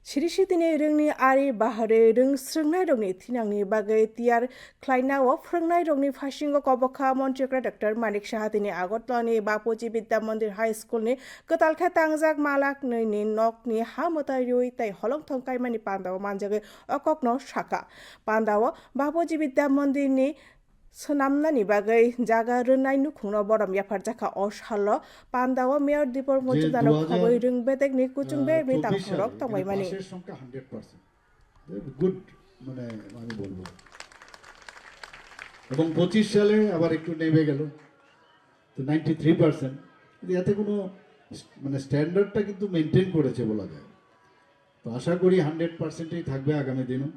Sirisi tini rungni ari bahare rung srungnai rongni thinangni bagai tiar khlainao phrangnai rongni phasingo kobokha Montrikra Dr. Manik Saha tini Agotlani Bapuji Vidya Mandir High School ni katalkha tangjak malak ni nokni hamutai rui tai holong thongkai mani pandaw manjage okokno saka pandaw Bapuji Vidya Mandir ni Sonamnani bagai jaga runai nukhungno borom yapar jaka oshalo pandawa mayor dipor mojudano khoboi rung betek ni kuchung ber mi tang thorok tongbai mani পাশের সংখ্যা 100% good মানে আমি বলবো এবং 25 সালে আবার একটু নেমে গেল তো 93% এতে কোনো মানে স্ট্যান্ডার্ডটা কিন্তু মেইনটেইন করেছে বলা যায় তো আশা করি 100%ই থাকবে আগামী দিনও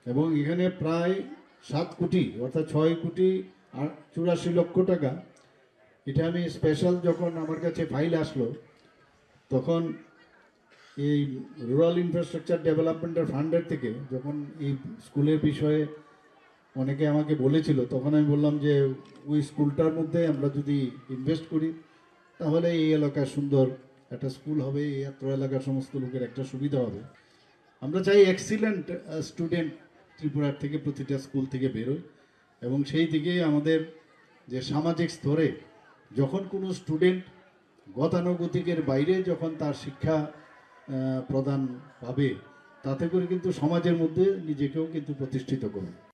এবং এখানে প্রায় 7 কোটি অর্থাৎ 6 কোটি 84 লক্ষ টাকা এটা আমি স্পেশাল যখন আমার কাছে ফাইল আসলো তখন এই রুরাল ইনফ্রাস্ট্রাকচার ডেভেলপমেন্টের ফান্ডের থেকে যখন এই স্কুলের বিষয়ে অনেকে আমাকে বলেছিল তখন আমি বললাম যে ওই স্কুলটার মধ্যে আমরা যদি ইনভেস্ট করি তাহলে এই এলাকার সুন্দর একটা স্কুল হবে এই এলাকার সমস্ত লোকের একটা সুবিধা হবে আমরা চাই এক্সিলেন্ট স্টুডেন্ট ত্রিপুরার থেকে প্রতিটা স্কুল থেকে বেরোয় এবং সেই দিকে আমাদের যে সামাজিক স্তরে যখন কোনো স্টুডেন্ট গতানুগতিকের বাইরে যখন তার শিক্ষা প্রদান পাবে তাতে করে কিন্তু সমাজের মধ্যে নিজেকেও কিন্তু প্রতিষ্ঠিত করবে